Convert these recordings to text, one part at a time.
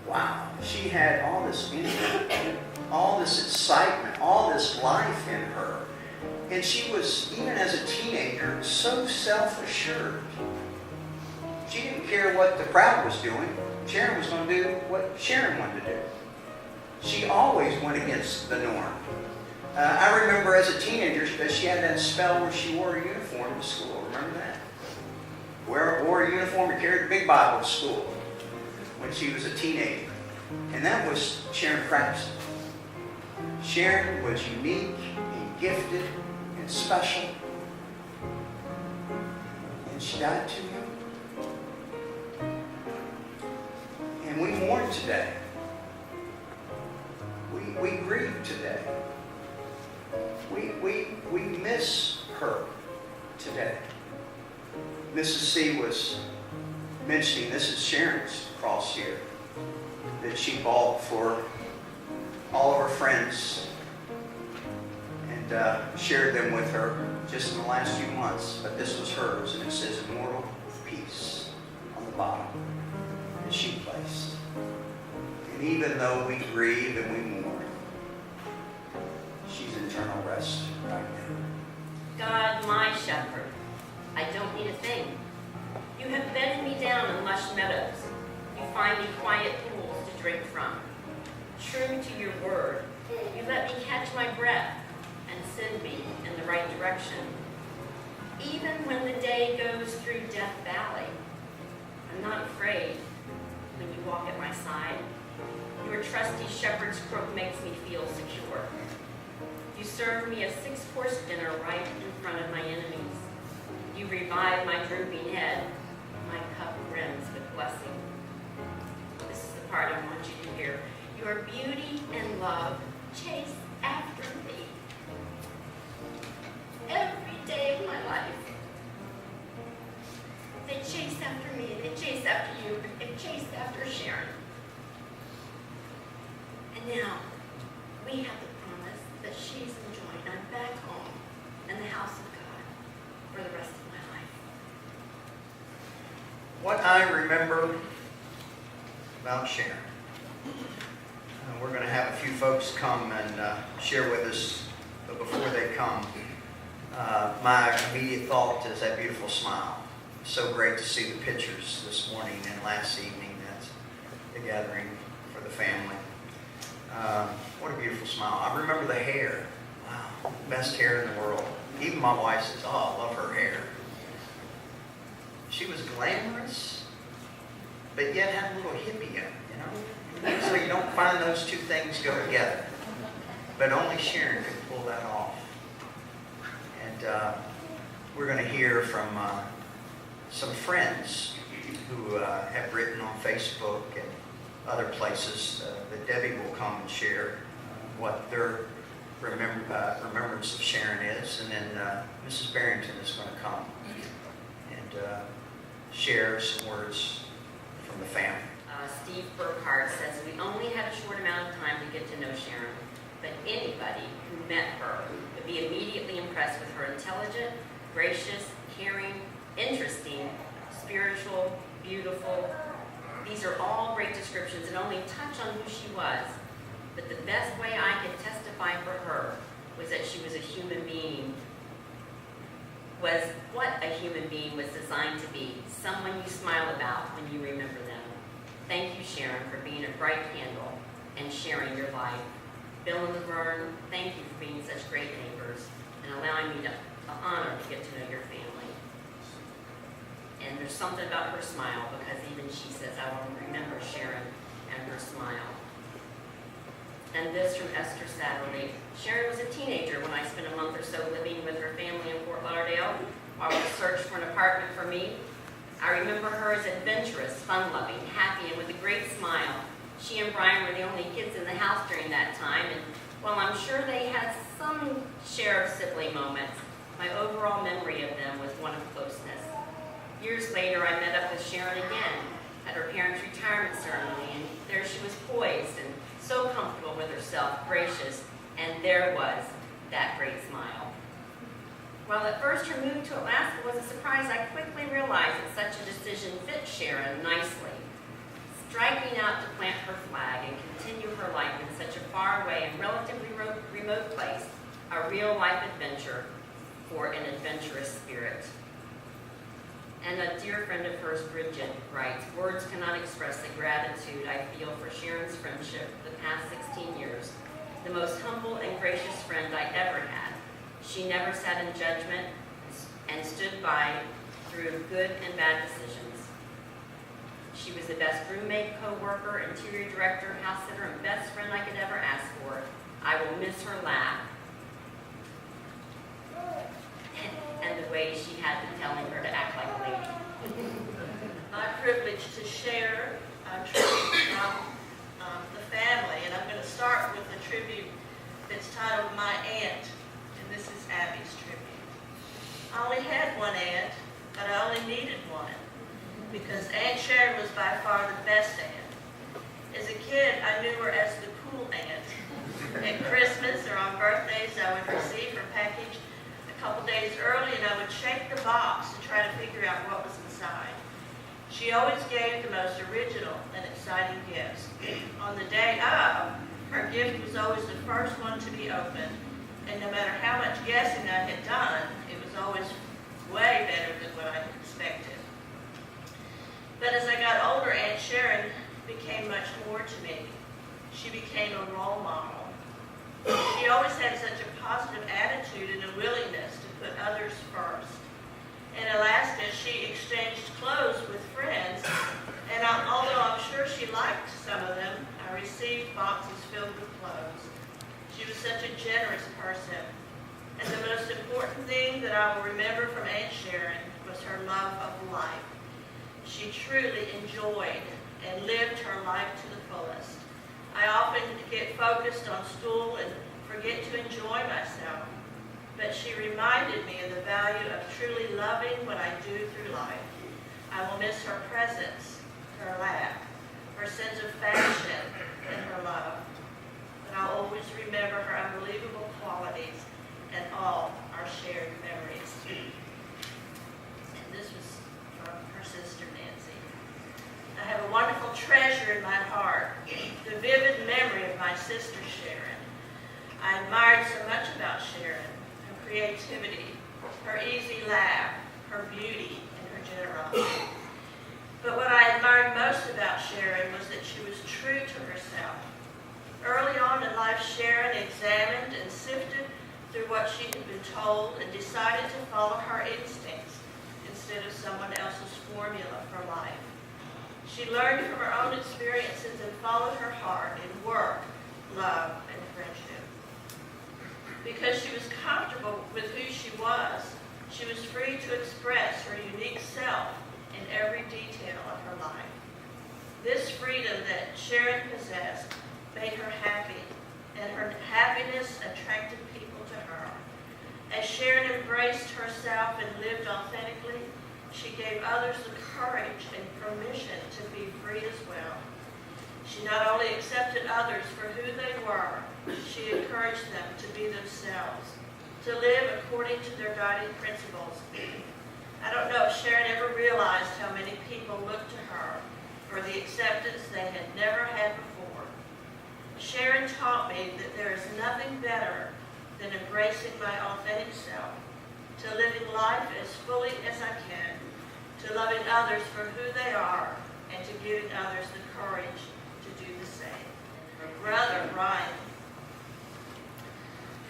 wow, she had all this energy, all this excitement, all this life in her. And she was, even as a teenager, so self-assured. She didn't care what the crowd was doing. Sharon was going to do what Sharon wanted to do. She always went against the norm. I remember as a teenager, she had that spell where she wore a uniform to school. Remember that? Wore a uniform and carried a big Bible to school when she was a teenager. And that was Sharon Crafton. Sharon was unique and gifted and special. And she died too young. And we mourn today. We grieve today. We miss her today. Mrs. C was mentioning, this is Sharon's cross here, that she bought for all of her friends and shared them with her just in the last few months. But this was hers, and it says immortal peace on the bottom that she placed. And even though we grieve and we mourn, she's in eternal rest right now. God, my shepherd, I don't need a thing. You have bedded me down in lush meadows. You find me quiet pools to drink from. True to your word, you let me catch my breath and send me in the right direction. Even when the day goes through Death Valley, I'm not afraid when you walk at my side. Your trusty shepherd's crook makes me feel secure. You serve me a 6-course dinner right in front of my enemies. You revive my drooping head. My cup brims with blessing. This is the part I want you to hear. Your beauty and love chase after me. Every day of my life. They chase after me, they chase after you, they chase after Sharon. And now, we have the promise that she's enjoying. I'm back home in the house of God for the rest of my life. What I remember about Sharon. We're going to have a few folks come and share with us, but before they come, my immediate thought is that beautiful smile. So great to see the pictures this morning and last evening at the gathering for the family. What a beautiful smile. I remember the hair. Wow, best hair in the world. Even my wife says, oh, I love her hair. She was glamorous, but yet had a little hippie in it, you know? Usually you don't find those two things go together. But only Sharon could pull that off. And we're going to hear from some friends who have written on Facebook and other places that Debbie will come and share what their remembrance of Sharon is. And then Mrs. Barrington is going to come and share some words from the family. Steve Burkhardt says, we only had a short amount of time to get to know Sharon, but anybody who met her would be immediately impressed with her intelligent, gracious, caring, interesting, spiritual, beautiful. These are all great descriptions and only touch on who she was. But the best way I could testify for her was that she was a human being, was what a human being was designed to be, someone you smile about when you remember them. Thank you, Sharon, for being a bright candle and sharing your life. Bill and Laverne, thank you for being such great neighbors and allowing me the honor to get to know your family. And there's something about her smile, because even she says, I will remember Sharon and her smile. And this from Esther Satterley. Sharon was a teenager when I spent a month or so living with her family in Fort Lauderdale while we searched for an apartment for me. I remember her as adventurous, fun-loving, happy, and with a great smile. She and Brian were the only kids in the house during that time, and while I'm sure they had some share of sibling moments, my overall memory of them was one of closeness. Years later, I met up with Sharon again at her parents' retirement ceremony, and there she was poised and so comfortable with herself, gracious, and there was that great smile. While at first her move to Alaska was a surprise, I quickly realized that such a decision fit Sharon nicely. striking out to plant her flag and continue her life in such a far away and relatively remote place, a real-life adventure for an adventurous spirit. And a dear friend of hers, Bridget, writes, words cannot express the gratitude I feel for Sharon's friendship the past 16 years. The most humble and gracious friend I ever had. She never sat in judgment and stood by through good and bad decisions. She was the best roommate, co-worker, interior director, house sitter, and best friend I could ever ask for. I will miss her laugh and the way she had been telling her to act like a lady. My privilege to share a tribute from the family, and I'm going to start with a tribute that's titled My Aunt, and this is Abby's tribute. I only had one aunt, but I only needed one, because Aunt Sharon was by far the best aunt. As a kid, I knew her as the cool aunt. At Christmas or on birthdays, I would receive her package a couple days early, and I would shake the box to try to figure out what was inside. She always gave the most original and exciting gifts. On the day of, her gift was always the first one to be opened, and no matter how much guessing I had done, it was always way better than what I had expected. But as I got older, Aunt Sharon became much more to me. She became a role model. She always had such a positive attitude and a willingness to put others first. In Alaska, she exchanged clothes with friends, and although I'm sure she liked some of them, I received boxes filled with clothes. She was such a generous person. And the most important thing that I will remember from Aunt Sharon was her love of life. She truly enjoyed and lived her life to the fullest. I often get focused on school and forget to enjoy myself, but she reminded me of the value of truly loving what I do through life. I will miss her presence, her laugh, her sense of fashion, and her love. But I'll always remember her unbelievable qualities and all our shared memories. And this was from her sister, Nancy. I have a wonderful treasure in my heart, the vivid memory of my sister, Sharon. I admired so much about Sharon, her creativity, her easy laugh, her beauty, and her generosity. But what I admired most about Sharon was that she was true to herself. Early on in life, Sharon examined and sifted through what she had been told and decided to follow her instincts instead of someone else's formula for life. She learned from her own experiences and followed her heart in work, love, and friendship. Because she was comfortable with who she was free to express her unique self in every detail of her life. This freedom that Sharon possessed made her happy, and her happiness attracted people to her. As Sharon embraced herself and lived authentically, she gave others the courage and permission to be free as well. She not only accepted others for who they were, she encouraged them to be themselves, to live according to their guiding principles. I don't know if Sharon ever realized how many people looked to her for the acceptance they had never had before. Sharon taught me that there is nothing better than embracing my authentic self, to living life as fully as I can, to loving others for who they are, and to giving others the courage to do the same. Her brother, Brian.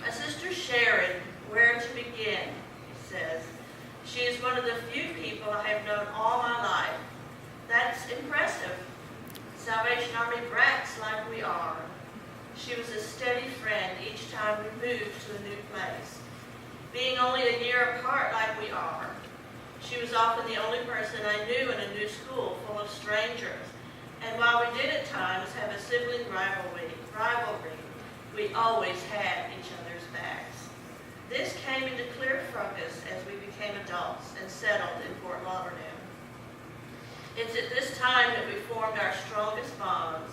My sister Sharon, where to begin, he says. She is one of the few people I have known all my life. That's impressive. Salvation Army brats like we are. She was a steady friend each time we moved to a new place. Being only a year apart like we are, she was often the only person I knew in a new school full of strangers. And while we did at times have a sibling rivalry, we always had each other's backs. This came into clear focus as we became adults and settled in Fort Lauderdale. It's at this time that we formed our strongest bonds.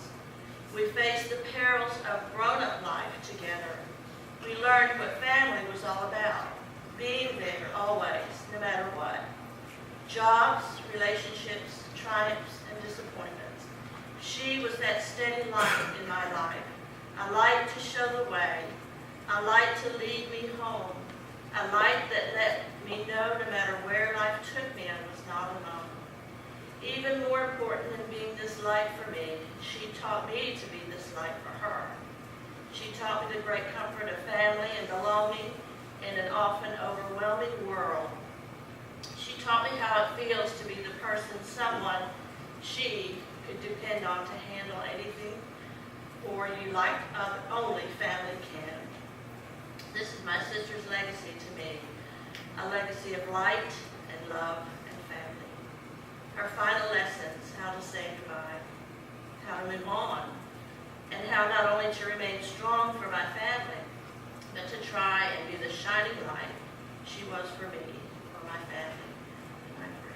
We faced the perils of grown-up life together. We learned what family was all about, being there always, no matter what. Jobs, relationships, triumphs, and disappointments. light in my life, a light to show the way, a light to lead me home, a light that let me know no matter where life took me, I was not alone. Even more important than being this light for me, she taught me to be this light for her. She taught me the great comfort of family and belonging in an often overwhelming world. She taught me how it feels to be the person someone she could depend on to handle anything for you like only family can. This is my sister's legacy to me, a legacy of light and love and family. Her final lessons, how to say goodbye, how to move on, and how not only to remain strong for my family, but to try and be the shining light she was for me, for my family, and my friends.